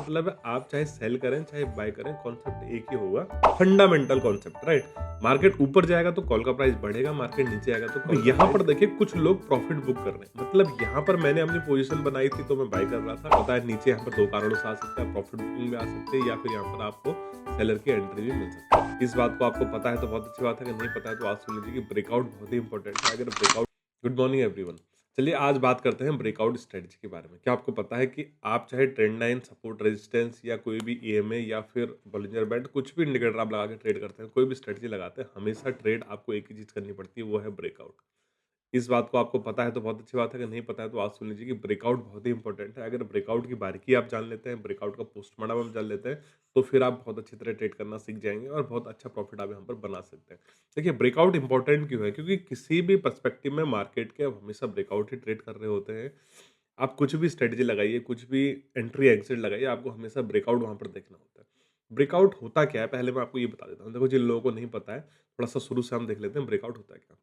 मतलब है आप चाहे सेल करें चाहे बाय करें, कॉन्सेप्ट एक ही होगा, फंडामेंटल कॉन्सेप्ट, राइट? मार्केट ऊपर जाएगा तो कॉल का प्राइस बढ़ेगा, मार्केट नीचे आएगा तो कॉल यहाँ पर देखिए कुछ लोग प्रॉफिट बुक कर रहे हैं। मतलब यहाँ पर मैंने अपनी पोजीशन बनाई थी तो मैं बाय कर रहा था। पता है नीचे यहाँ पर दो कारणों से आ सकता है, प्रॉफिट बुकिंग में आ सकते हैं या फिर यहाँ पर आपको सेलर की एंट्री भी मिल सकती है। इस बात को आपको पता है तो बहुत अच्छी बात है, अगर नहीं पता है तो आज सुन लीजिए कि ब्रेकआउट बहुत ही इंपॉर्टेंट है। अगर ब्रेकआउट गुड मॉर्निंग एवरीवन। चलिए आज बात करते हैं ब्रेकआउट स्ट्रेटजी के बारे में। क्या आपको पता है कि आप चाहे ट्रेंड लाइन, सपोर्ट, रेजिस्टेंस या कोई भी ईएमए या फिर बॉलिंजर बैंड, कुछ भी इंडिकेटर आप लगा के ट्रेड करते हैं, कोई भी स्ट्रेटजी लगाते हैं, हमेशा ट्रेड आपको एक ही चीज़ करनी पड़ती है, वो है ब्रेकआउट। इस बात को आपको पता है तो बहुत अच्छी बात है, अगर नहीं पता है तो आज सुन लीजिए कि ब्रेकआउट बहुत ही इंपॉर्टेंट है। अगर ब्रेकआउट की बारीकी आप जान लेते हैं, ब्रेकआउट का पोस्टमार्टम आप जान लेते हैं, तो फिर आप बहुत अच्छी तरह ट्रेड करना सीख जाएँगे और बहुत अच्छा प्रॉफिट आप यहाँ पर बना सकते हैं। देखिए ब्रेकआउट इंपॉर्टेंट क्यों है? क्योंकि किसी भी पर्सपेक्टिव में मार्केट के आप हमेशा ब्रेकआउट ही ट्रेड कर रहे होते हैं। आप कुछ भी स्ट्रेटजी लगाइए, कुछ भी एंट्री एग्ज़िट लगाइए, आपको हमेशा ब्रेकआउट वहाँ पर देखना होता है। ब्रेकआउट होता क्या है? पहले मैं आपको ये बता देता हूँ। देखो जिन लोगों को नहीं पता है, थोड़ा-सा शुरू से हम देख लेते हैं ब्रेकआउट होता है क्या?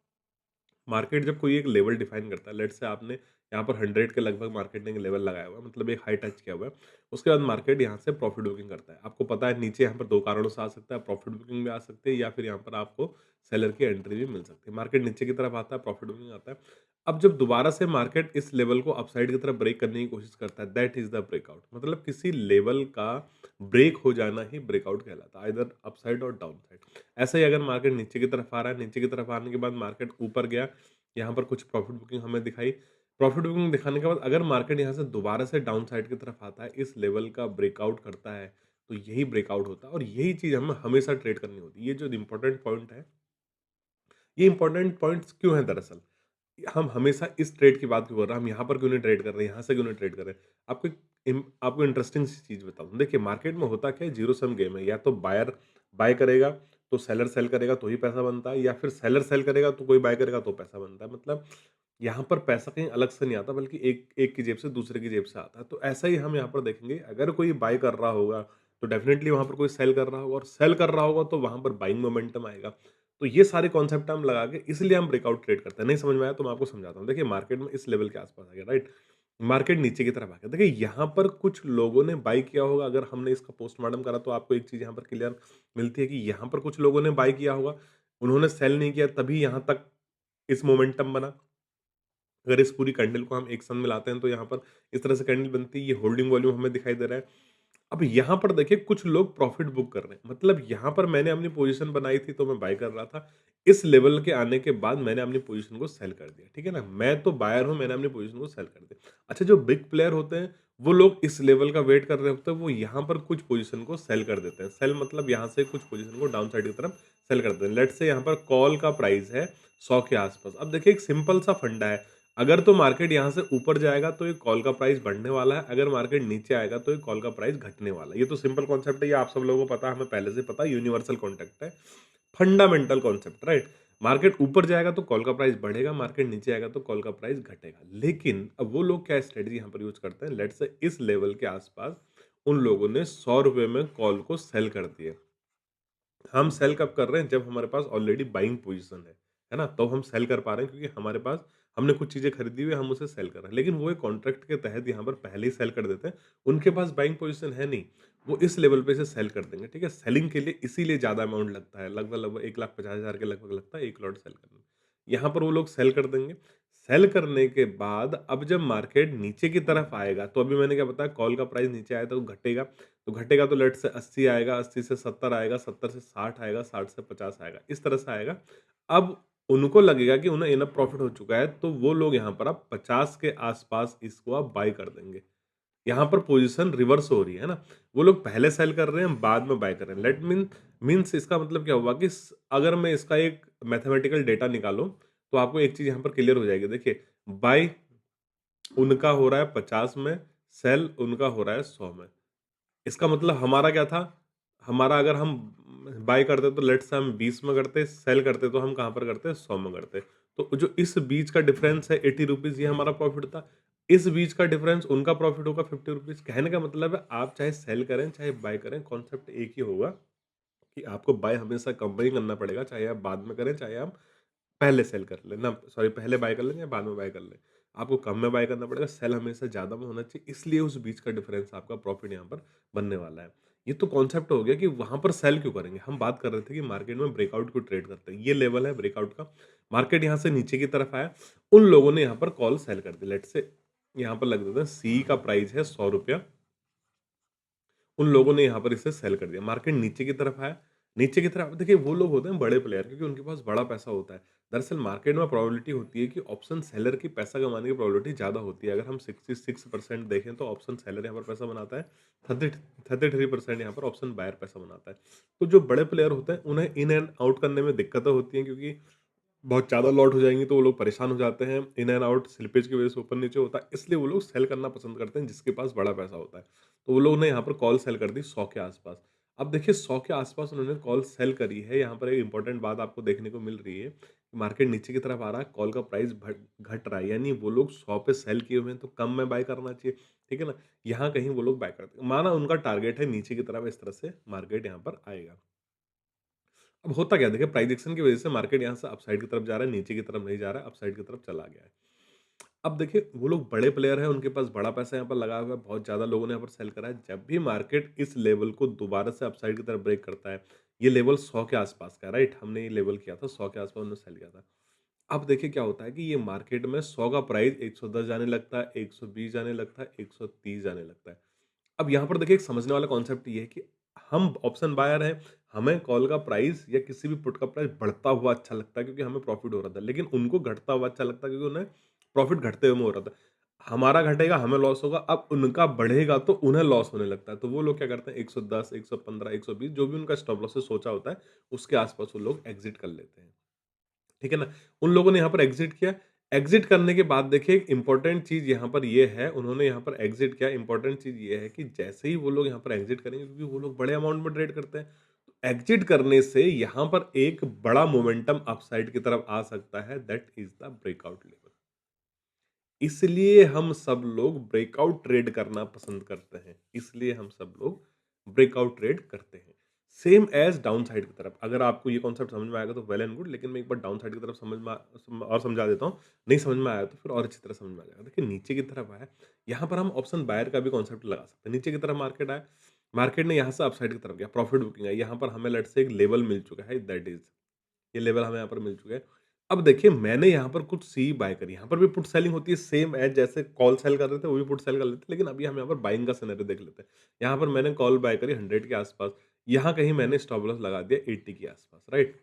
मार्केट जब कोई एक लेवल डिफाइन करता है, लेट्स से आपने यहाँ पर 100 के लगभग मार्केट ने एक लेवल लगाया हुआ है, मतलब एक हाई टच किया हुआ है। उसके बाद मार्केट यहाँ से प्रॉफिट बुकिंग करता है। आपको पता है नीचे यहाँ पर दो कारणों से आ सकता है, प्रॉफिट बुकिंग में आ सकते हैं या फिर यहाँ पर आपको सेलर की एंट्री भी मिल सकती है। मार्केट नीचे की तरफ आता है, प्रॉफिट बुकिंग आता है। अब जब दोबारा से मार्केट इस लेवल को अपसाइड की तरफ ब्रेक करने की कोशिश करता है, दैट इज द ब्रेकआउट। मतलब किसी लेवल का ब्रेक हो जाना ही ब्रेकआउट कहलाता है, आइदर अपसाइड और डाउन साइड। ऐसा ही अगर मार्केट नीचे की तरफ आ रहा है, नीचे की तरफ आने के बाद मार्केट ऊपर गया, यहाँ पर कुछ प्रॉफिट बुकिंग हमें दिखाई। प्रॉफिट बुकिंग दिखाने के बाद अगर मार्केट यहाँ से दोबारा से डाउन साइड की तरफ आता है, इस लेवल का ब्रेकआउट करता है, तो यही ब्रेकआउट होता है और यही चीज़ हमें हमेशा ट्रेड करनी होती है। ये जो इम्पोर्टेंट पॉइंट है, ये इम्पोर्टेंट पॉइंट्स क्यों हैं दरअसल? हम हमेशा इस ट्रेड की बात क्यों कर रहे हैं? हम यहाँ पर क्यों नहीं ट्रेड कर रहे हैं? यहाँ से क्यों नहीं ट्रेड कर रहे हैं? आपको इंटरेस्टिंग सी चीज़ बताता हूँ। देखिए मार्केट में होता क्या है, ज़ीरो सम गेम है। या तो बायर बाय करेगा, तो सेलर सेल करेगा तो ही पैसा बनता है, या फिर सेलर सेल करेगा तो कोई बाय करेगा तो पैसा बनता है। मतलब यहाँ पर पैसा कहीं अलग से नहीं आता, बल्कि एक एक की जेब से दूसरे की जेब से आता है। तो ऐसा ही हम यहाँ पर देखेंगे, अगर कोई बाय कर रहा होगा, तो डेफ़िनेटली वहाँ पर कोई सेल कर रहा होगा, और सेल कर रहा होगा तो वहाँ पर बाइंग मोमेंटम आएगा। तो ये सारे कॉन्सेप्ट हम लगा के इसलिए हम ब्रेकआउट ट्रेड करते हैं। नहीं समझ में आया तो मैं आपको समझाता हूँ। देखिए मार्केट में इस लेवल के आस-पास आ गया, राइट? मार्केट नीचे की तरफ आ गया। देखिए यहाँ पर कुछ लोगों ने बाय किया होगा, अगर हमने इसका पोस्टमार्टम करा तो आपको एक चीज़ यहाँ पर क्लियर मिलती है कि यहाँ पर कुछ लोगों ने बाय किया होगा, उन्होंने सेल नहीं किया, तभी यहाँ तक इस मोमेंटम बना। अगर इस पूरी कैंडल को हम एक सन में लाते हैं तो यहाँ पर इस तरह से कैंडल बनती है, ये होल्डिंग वॉल्यूम हमें दिखाई दे रहा है। अब यहाँ पर देखिए कुछ लोग प्रॉफिट बुक कर रहे हैं, मतलब यहाँ पर मैंने अपनी पोजीशन बनाई थी तो मैं बाय कर रहा था। इस लेवल के आने के बाद मैंने अपनी पोजीशन को सेल कर दिया, ठीक है ना? मैं तो बायर हूँ, मैंने अपनी पोजीशन को सेल कर दिया। अच्छा जो बिग प्लेयर होते हैं, वो लोग इस लेवल का वेट कर रहे होते हैं, वो यहाँ पर कुछ पोजीशन को सेल कर देते हैं। सेल मतलब यहाँ से कुछ पोजीशन को डाउन साइड की तरफ सेल कर देते हैं। लेट्स से यहाँ पर कॉल का प्राइस है 100 के आसपास। अब देखिए एक सिंपल सा फंडा है, अगर तो मार्केट यहाँ से ऊपर जाएगा तो ये कॉल का प्राइस बढ़ने वाला है, अगर मार्केट नीचे आएगा तो ये कॉल का प्राइस घटने वाला है। ये तो सिंपल कॉन्सेप्ट है, ये आप सब लोगों को पता है, हमें पहले से पता है, यूनिवर्सल कॉन्टेक्ट है, फंडामेंटल कॉन्सेप्ट, राइट? मार्केट ऊपर जाएगा तो कॉल का प्राइस बढ़ेगा, मार्केट नीचे आएगा तो कॉल का प्राइस घटेगा। लेकिन अब वो लोग क्या स्ट्रेटजी यहाँ पर यूज करते हैं, लेट्स से इस लेवल के आसपास उन लोगों ने 100 रुपए में कॉल को सेल कर दिया। हम सेल कब कर रहे हैं? जब हमारे पास ऑलरेडी बाइंग पोजीशन है ना? तो हम सेल कर पा रहे हैं क्योंकि हमारे पास हमने कुछ चीज़ें खरीदी हुई है, हम उसे सेल कर रहे हैं। लेकिन वो एक कॉन्ट्रैक्ट के तहत यहाँ पर पहले ही सेल कर देते हैं। उनके पास बाइंग पोजीशन है नहीं, वो इस लेवल पे से सेल कर देंगे, ठीक है? सेलिंग के लिए इसीलिए ज़्यादा अमाउंट लगता है, लगभग-लगभग 1,50,000 के लगभग लगता है 1 लॉट सेल करने में। यहाँ पर वो लोग सेल कर देंगे। सेल करने के बाद अब जब मार्केट नीचे की तरफ आएगा, तो अभी मैंने क्या बताया, कॉल का प्राइस नीचे आया तो घटेगा। तो घटेगा तो लेट्स से 80 आएगा, 80 से 70 आएगा, 70 से 60 आएगा, 60 से 50 आएगा, इस तरह से आएगा। अब उनको लगेगा कि उन्हें इनफ प्रॉफिट हो चुका है, तो वो लोग यहाँ पर अब 50 के आसपास इसको आप बाय कर देंगे। यहाँ पर पोजीशन रिवर्स हो रही है ना? वो लोग पहले सेल कर रहे हैं, बाद में बाय कर रहे हैं। लेट मीन्स इसका मतलब क्या हुआ कि अगर मैं इसका एक मैथमेटिकल डेटा निकालूँ, तो आपको एक चीज़ यहाँ पर क्लियर हो जाएगी। देखिए, बाय उनका हो रहा है 50 में, सेल उनका हो रहा है 100 में। इसका मतलब हमारा क्या था? हमारा अगर हम बाय करते तो लेट्स से हम 20 में करते, सेल करते तो हम कहाँ पर करते? 100 में करते। तो जो इस बीच का डिफरेंस है 80 रुपीज़, ये हमारा प्रॉफिट था। इस बीच का डिफरेंस उनका प्रॉफिट होगा 50 रुपीज़। कहने का मतलब है आप चाहे सेल करें, चाहे बाय करें, कॉन्सेप्ट एक ही होगा कि आपको बाय हमेशा कंपनी करना पड़ेगा, चाहे आप बाद में करें, चाहे आप पहले सेल कर लें ना, सॉरी पहले बाय कर लें या बाद में बाय कर लें। आपको कम में बाय करना पड़ेगा, सेल हमेशा ज़्यादा में होना चाहिए, इसलिए उस बीच का डिफरेंस आपका प्रॉफिट यहाँ पर बनने वाला है। ये तो कॉन्सेप्ट हो गया कि वहाँ पर सेल क्यों करेंगे? हम बात कर रहे थे कि मार्केट में ब्रेकआउट को ट्रेड करते हैं। ये लेवल है ब्रेकआउट का, मार्केट यहाँ से नीचे की तरफ आया, उन लोगों ने यहाँ पर कॉल सेल कर दी। लेट्स से यहाँ पर लग देते हैं सी का प्राइस है ₹100, उन लोगों ने यहाँ पर इसे सेल कर दिया। मार्केट नीचे की तरफ आया, नीचे की तरफ देखिए वो लोग होते हैं बड़े प्लेयर, क्योंकि उनके पास बड़ा पैसा होता है। दरअसल मार्केट में प्रोबेबिलिटी होती है कि ऑप्शन सेलर की पैसा कमाने की प्रोबेबिलिटी ज़्यादा होती है। अगर हम 66% देखें तो ऑप्शन सेलर यहाँ पर पैसा बनाता है, 33% यहाँ पर ऑप्शन बायर पैसा बनाता है। तो जो बड़े प्लेयर होते हैं उन्हें इन एंड आउट करने में दिक्कतें होती हैं, क्योंकि बहुत ज़्यादा लॉट हो जाएँगी तो वो लोग परेशान हो जाते हैं, इन एंड आउट स्लिपेज की वज़ह से ऊपर-नीचे होता है, इसलिए वो लोग सेल करना पसंद करते हैं जिसके पास बड़ा पैसा होता है। तो वो लोग ने यहाँ पर कॉल सेल कर दी 100 के आस-पास। अब देखिए 100 के आस-पास उन्होंने कॉल सेल करी है, यहाँ पर एक इम्पोर्टेंट बात आपको देखने को मिल रही है, मार्केट नीचे की तरफ आ रहा है, कॉल का प्राइस घट रहा है, यानी वो लोग 100 पे सेल किए हुए हैं तो कम में बाय करना चाहिए, ठीक है ना? यहाँ कहीं वो लोग बाय करते हैं। माना उनका टारगेट है नीचे की तरफ, इस तरह से मार्केट यहाँ पर आएगा। अब होता क्या है देखिए, प्राइस एक्शन की वजह से मार्केट यहाँ से अपसाइड की तरफ जा रहा है, नीचे की तरफ नहीं जा रहा है, अपसाइड की तरफ चला गया है। अब देखिए वो लोग बड़े प्लेयर हैं, उनके पास बड़ा पैसा यहाँ पर लगा हुआ है, बहुत ज़्यादा लोगों ने यहाँ पर सेल करा है। जब भी मार्केट इस लेवल को दोबारा से अपसाइड की तरफ ब्रेक करता है, ये लेवल 100 के आसपास का है, राइट? हमने ये लेवल किया था 100 के आसपास उन्होंने सेल किया था। अब देखिए क्या होता है कि ये मार्केट में 100 का प्राइस 110 जाने लगता है, 120 जाने लगता है, 130 जाने लगता है। अब यहाँ पर देखिए एक समझने वाला कॉन्सेप्ट ये है कि हम ऑप्शन बायर हैं, हमें कॉल का प्राइस या किसी भी पुट का प्राइस बढ़ता हुआ अच्छा लगता है, क्योंकि हमें प्रॉफिट हो रहा था। लेकिन उनको घटता हुआ अच्छा लगता है, क्योंकि उन्हें प्रॉफिट घटते हुए में हो रहा था। हमारा घटेगा, हमें लॉस होगा, अब उनका बढ़ेगा तो उन्हें लॉस होने लगता है। तो वो लोग क्या करते हैं 110, 115, 120 जो भी उनका स्टॉप लॉस सोचा होता है, उसके आस-पास वो लोग एग्ज़िट कर लेते हैं। ठीक है ना? उन लोगों ने यहाँ पर एग्ज़िट किया। एग्ज़िट करने के बाद देखिए एक इम्पोर्टेंट चीज़ यहाँ पर ये है, उन्होंने यहाँ पर एग्ज़िट किया, इम्पोर्टेंट चीज़ ये है कि जैसे ही वो लोग यहाँ पर एग्ज़िट करेंगे, क्योंकि वो लोग बड़े अमाउंट में ट्रेड करते हैं, तो एग्ज़िट करने से यहाँ पर एक बड़ा मोमेंटम अपसाइड की तरफ आ सकता है, that is the breakout level. इसलिए हम सब लोग ब्रेकआउट ट्रेड करना पसंद करते हैं। इसलिए हम सब लोग ब्रेकआउट ट्रेड करते हैं। सेम एज़ डाउन साइड की तरफ। अगर आपको ये कॉन्सेप्ट समझ में आएगा तो वेल एंड गुड, लेकिन मैं एक बार डाउन साइड की तरफ और समझा देता हूँ। नहीं समझ में आया तो फिर और अच्छी तरह समझ में आ जाएगा। देखिए नीचे की तरफ आया, यहाँ पर हम ऑप्शन बायर का भी कॉन्सेप्ट लगा सकते हैं। नीचे की तरफ मार्केट आया, मार्केट ने यहाँ से अपसाइड की तरफ गया, प्रॉफिट बुकिंग है। यहाँ पर हमें लेट्स से एक लेवल मिल चुका है, दैट इज़ ये लेवल हमें यहाँ पर मिल चुका है। अब देखिए मैंने यहाँ पर कुछ सी बाय करी, यहाँ पर भी पुट सेलिंग होती है सेम एज़ जैसे कॉल सेल कर रहे थे, वो भी पुट सेल कर लेते हैं, लेकिन अभी हम यहाँ पर बाइंग का सिनेरियो देख लेते हैं। यहाँ पर मैंने कॉल बाय करी 100 के आस-पास, यहाँ कहीं मैंने स्टॉप लॉस लगा दिया 80 के आस-पास, राइट?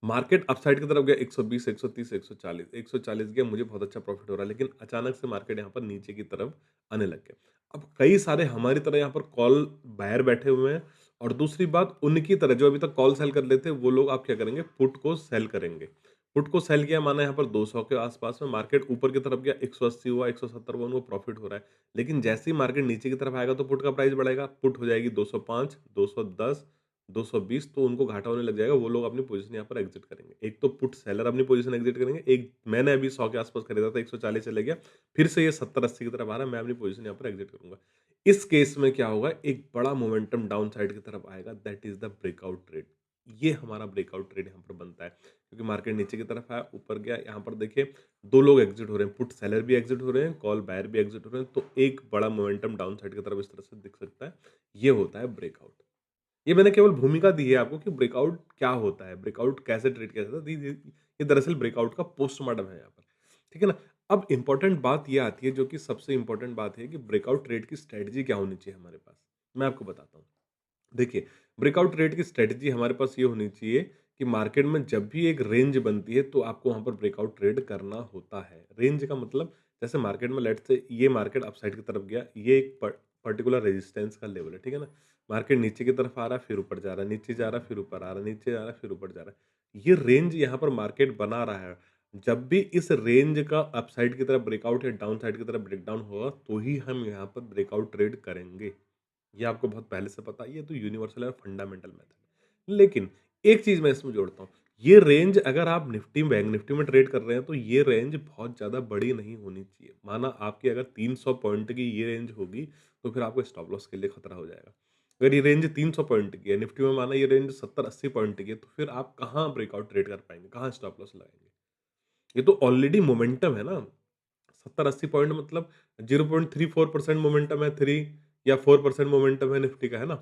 मार्केट अपसाइड की तरफ गया 120, 130, 140, 140 गया, मुझे बहुत अच्छा प्रॉफिट हो रहा है, लेकिन अचानक से मार्केट यहाँ पर नीचे की तरफ आने लग गया। अब कई सारे हमारी तरह यहाँ पर कॉल बायर बैठे हुए हैं, और दूसरी बात उनकी तरह जो अभी तक कॉल सेल कर लेते हैं, वो लोग आप क्या करेंगे, पुट को सेल करेंगे। पुट को सेल किया माना यहाँ पर 200 के आसपास में, मार्केट ऊपर की तरफ गया 180 हुआ, 170 हुआ, उनको प्रॉफिट हो रहा है। लेकिन जैसे ही मार्केट नीचे की तरफ आएगा तो पुट का प्राइस बढ़ेगा, पुट हो जाएगी 205, 210, 220, तो उनको घाटा होने लग जाएगा, वो लोग अपनी पोज़ीशन यहाँ पर एग्ज़िट करेंगे। एक तो पुट सेलर अपनी पोज़ीशन एग्ज़िट करेंगे, एक मैंने अभी 100 के आस-पास खरीदा था, 140 चले गया, फिर से ये 70-80 की तरफ आ रहा है, मैं अपनी पोज़ीशन यहाँ पर एग्ज़िट करूँगा। इस केस में क्या होगा, एक बड़ा मोमेंटम डाउन साइड की तरफ आएगा, that is the breakout trade. ये हमारा ब्रेकआउट ट्रेड यहाँ पर बनता है, क्योंकि मार्केट नीचे की तरफ आया, ऊपर गया, यहाँ पर देखिए 2 लोग एग्ज़िट हो रहे हैं, पुट सेलर भी एग्ज़िट हो रहे हैं, कॉल बायर भी एग्ज़िट हो रहे हैं, तो एक बड़ा मोमेंटम डाउन साइड की तरफ इस तरह से दिख सकता है, ये होता है ब्रेकआउट। ये मैंने केवल भूमिका दी है आपको कि ब्रेकआउट क्या होता है, ब्रेकआउट कैसे ट्रीट किया जाता है। ये दरअसल ब्रेकआउट का पोस्टमार्टम है यहाँ पर, ठीक है ना? अब इम्पोर्टेंट बात ये आती है, जो कि सबसे इम्पोर्टेंट बात है कि ब्रेकआउट ट्रेड की स्ट्रैटेजी क्या होनी चाहिए हमारे पास। मैं आपको बताता हूँ। देखिए, ब्रेकआउट ट्रेड की स्ट्रैटेजी हमारे पास ये होनी चाहिए कि मार्केट में जब भी एक रेंज बनती है, तो आपको वहाँ पर ब्रेकआउट ट्रेड करना होता है। रेंज का मतलब जैसे मार्केट में लेट्स से ये मार्केट अपसाइड की तरफ गया, ये एक पर्टिकुलर रेजिस्टेंस का लेवल है, ठीक है ना? मार्केट नीचे की तरफ आ रहा है, फिर ऊपर जा रहा है, नीचे जा रहा है, फिर ऊपर आ रहा है, नीचे जा रहा है, फिर ऊपर जा रहा है। ये रेंज यहाँ पर मार्केट बना रहा है। जब भी इस रेंज का अपसाइड की तरफ ब्रेकआउट या डाउन साइड की तरफ ब्रेकडाउन होगा, तो ही हम यहाँ पर ब्रेकआउट ट्रेड करेंगे। ये आपको बहुत पहले से पता है, ये तो यूनिवर्सल है और फंडामेंटल मेथड है। लेकिन एक चीज़ मैं इसमें जोड़ता हूँ, ये रेंज अगर आप निफ्टी बैंक निफ्टी में ट्रेड कर रहे हैं, तो ये रेंज बहुत ज़्यादा बड़ी नहीं होनी चाहिए। माना आपकी अगर 300 पॉइंट की ये रेंज होगी, तो फिर आपको स्टॉप लॉस के लिए खतरा हो जाएगा। अगर ये रेंज 300 पॉइंट की है, निफ्टी में माना ये रेंज 70-80 पॉइंट की है, तो फिर आप कहाँ ब्रेकआउट ट्रेड कर पाएँगे? कहाँ स्टॉप लॉस लगाएँगे? ये तो ऑलरेडी मोमेंटम है ना। 70-80 पॉइंट मतलब 0.34% मोमेंटम है, 3 या 4% मोमेंटम है निफ्टी का, है ना?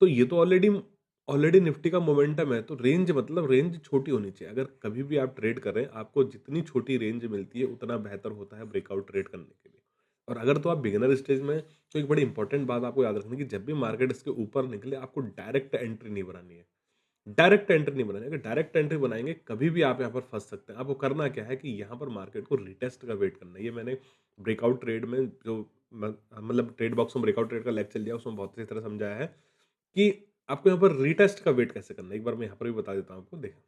तो ये तो ऑलरेडी ऑलरेडी निफ्टी का मोमेंटम है, तो रेंज मतलब रेंज छोटी होनी चाहिए। अगर कभी भी आप ट्रेड कर रहे हैं, आपको जितनी छोटी रेंज मिलती है, उतना बेहतर होता है ब्रेकआउट ट्रेड करने के लिए। और अगर तो आप बिगिनर स्टेज में, तो एक बड़ी इंपॉर्टेंट बात आपको याद रखनी है कि जब भी मार्केट इसके ऊपर निकले, आपको डायरेक्ट एंट्री नहीं बनानी है। डायरेक्ट एंट्री नहीं बनानी है। अगर डायरेक्ट एंट्री बनाएँगे, कभी भी आप यहाँ पर फँस सकते हैं। आपको करना क्या है कि यहाँ पर मार्केट को रिटेस्ट का वेट करना है। ये मैंने ब्रेकआउट ट्रेड में जो म मतलब ट्रेड बॉक्स में ब्रेकआउट ट्रेड का लेक्चर लिया, उसमें बहुत अच्छी तरह समझाया है कि आपको यहाँ पर रीटेस्ट का वेट कैसे करना है। एक बार मैं यहाँ पर भी बता देता हूँ आपको, देखें।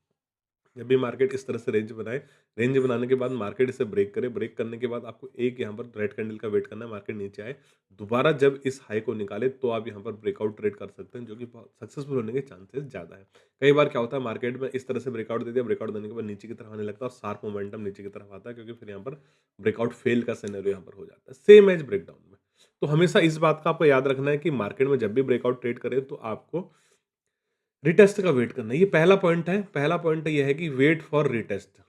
जब भी मार्केट इस तरह से रेंज बनाए, रेंज बनाने के बाद मार्केट इसे ब्रेक करे, ब्रेक करने के बाद आपको एक यहाँ पर रेड कैंडल का वेट करना है, मार्केट नीचे आए, दोबारा जब इस हाई को निकाले, तो आप यहाँ पर ब्रेकआउट ट्रेड कर सकते हैं, जो कि बहुत सक्सेसफुल होने के चांसेस ज़्यादा है। कई बार क्या होता है, मार्केट में इस तरह से ब्रेकआउट दे दिया, ब्रेकआउट देने के बाद नीचे की तरफ आने लगता है और शार्प मोमेंटम नीचे की तरफ आता है, क्योंकि फिर यहाँ पर ब्रेकआउट फेल का सिनेरियो यहाँ पर हो जाता है, सेम एज ब्रेकडाउन में। तो हमेशा इस बात का आपको याद रखना है कि मार्केट में जब भी ब्रेकआउट ट्रेड करें, तो आपको रिटेस्ट का वेट करना है। ये पहला पॉइंट है। पहला पॉइंट ये है कि वेट फॉर रिटेस्ट।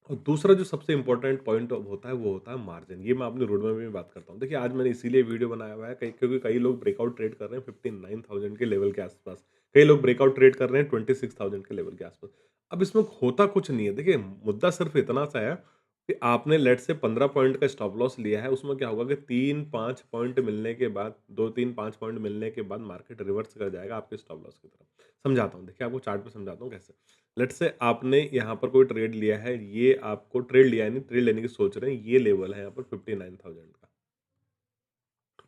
और दूसरा जो सबसे इम्पोर्टेंट पॉइंट होता है, वो होता है मार्जिन। ये मैं अपने रोड मैप में भी बात करता हूँ। देखिए, आज मैंने इसीलिए वीडियो बनाया हुआ है, क्योंकि कई लोग ब्रेकआउट ट्रेड कर रहे हैं 59,000 के लेवल के आसपास। कई लोग ब्रेकआउट ट्रेड कर रहे हैं 26,000 के लेवल के आसपास। अब इसमें होता कुछ नहीं है। देखिए, मुद्दा सिर्फ इतना सा है कि आपने लेट से 15 पॉइंट का स्टॉप लॉस लिया है। उसमें क्या होगा कि 3-5 पॉइंट मिलने के बाद, 2-3-5 पॉइंट मिलने के बाद मार्केट रिवर्स कर जाएगा आपके स्टॉप लॉस की तरफ। समझाता हूँ, देखिए आपको चार्ट पे समझाता हूँ कैसे। लेट्स से आपने यहाँ पर कोई ट्रेड लिया है, ये आपको ट्रेड लिया है, नहीं ट्रेड लेने की सोच रहे हैं, ये लेवल है यहाँ पर 59,000 का,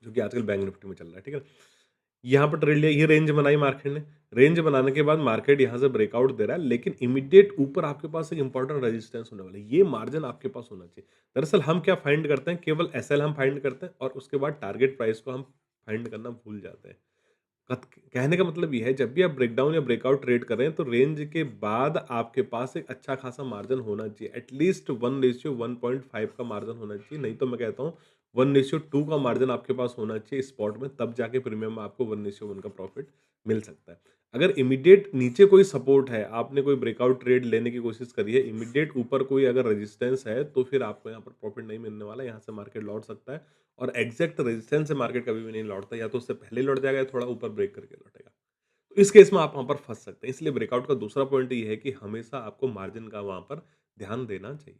जो कि आजकल बैंक निफ्टी में चल रहा है, ठीक है। यहाँ पर ट्रेड लिया, ये रेंज बनाई मार्केट ने। रेंज बनाने के बाद मार्केट यहाँ से ब्रेकआउट दे रहा है, लेकिन इमीडिएट ऊपर आपके पास एक इंपॉर्टेंट रेजिस्टेंस होने वाला है। ये मार्जिन आपके पास होना चाहिए। दरअसल हम क्या फाइंड करते हैं, केवल एसएल हम फाइंड करते हैं और उसके बाद टारगेट प्राइस को हम फाइंड करना भूल जाते हैं। कहने का मतलब ये है, जब भी आप ब्रेकडाउन या ब्रेकआउट ट्रेड कर रहे हैं, तो रेंज के बाद आपके पास एक अच्छा खासा मार्जिन होना चाहिए। एटलीस्ट 1:1.5 का मार्जिन होना चाहिए। नहीं तो मैं कहता हूँ 1:2 का मार्जिन आपके पास होना चाहिए स्पॉट में, तब जाके प्रीमियम में आपको 1:1 का प्रॉफिट मिल सकता है। अगर इमीडिएट नीचे कोई सपोर्ट है, आपने कोई ब्रेकआउट ट्रेड लेने की कोशिश करी है, इमीडिएट ऊपर कोई अगर रेजिस्टेंस है, तो फिर आपको यहाँ पर प्रॉफिट नहीं मिलने वाला। यहाँ से मार्केट लौट सकता है और एग्जैक्ट रेजिस्टेंस से मार्केट कभी भी नहीं लौटता। या तो उससे पहले लौट जाएगा, या थोड़ा ऊपर ब्रेक करके लौटेगा। तो इस केस में आप वहाँ पर फँस सकते हैं। इसलिए ब्रेकआउट का दूसरा पॉइंट ये है कि हमेशा आपको मार्जिन का वहाँ पर ध्यान देना चाहिए।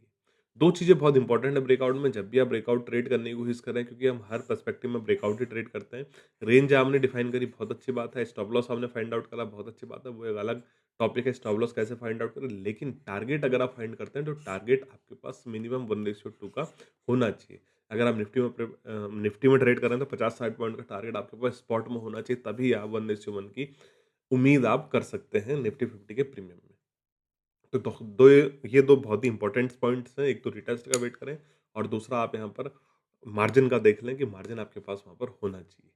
2 चीज़ें बहुत इंपॉर्टेंट है ब्रेकआउट में, जब भी आप ब्रेकआउट ट्रेड करने की कोशिश कर रहे हैं, क्योंकि हम हर पर्सपेक्टिव में ब्रेकआउट ही ट्रेड करते हैं। रेंज आपने डिफाइन करी, बहुत अच्छी बात है। स्टॉप लॉस आपने फाइंड आउट करा, बहुत अच्छी बात है। वो एक अलग टॉपिक है, स्टॉप लॉस कैसे फाइंड आउट करें। लेकिन टारगेट अगर आप फाइंड करते हैं, तो टारगेट आपके पास मिनिमम 1:2 का होना चाहिए। अगर आप निफ्टी में ट्रेड कर रहे हैं, तो 50-60 पॉइंट का टारगेट आपके पास स्पॉट में होना चाहिए, तभी आप 1:1 की उम्मीद आप कर सकते हैं निफ्टी 50 के प्रीमियम में। तो दो दो ये 2 बहुत ही इंपॉर्टेंट पॉइंट्स हैं। एक तो रिटेस्ट का वेट करें, और दूसरा आप यहाँ पर मार्जिन का देख लें कि मार्जिन आपके पास वहाँ पर होना चाहिए।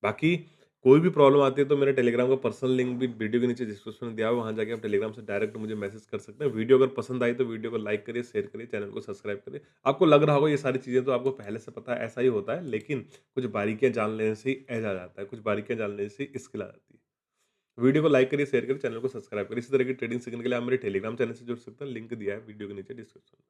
बाकी कोई भी प्रॉब्लम आती है, तो मेरे टेलीग्राम का पर्सनल लिंक भी वीडियो के नीचे डिस्क्रिप्शन में दिया हुआ है, वहाँ जाके आप टेलीग्राम से डायरेक्ट मुझे मैसेज कर सकते हैं। वीडियो अगर पसंद आई, तो वीडियो को लाइक करिए, शेयर करिए, चैनल को सब्सक्राइब करिए। आपको लग रहा होगा ये सारी चीज़ें तो आपको पहले से पता है, ऐसा ही होता है, लेकिन कुछ बारीकियाँ जान लेने से ही ऐज आ जाता है, कुछ बारीकियाँ जान लेने से ही स्किल आ जाती है। वीडियो को लाइक करिए, शेयर करिए, चैनल को सब्सक्राइब करिए। इसी तरह की ट्रेडिंग सीखने के लिए आप मेरे टेलीग्राम चैनल से जुड़ सकते हैं। लिंक दिया है वीडियो के नीचे डिस्क्रिप्शन में।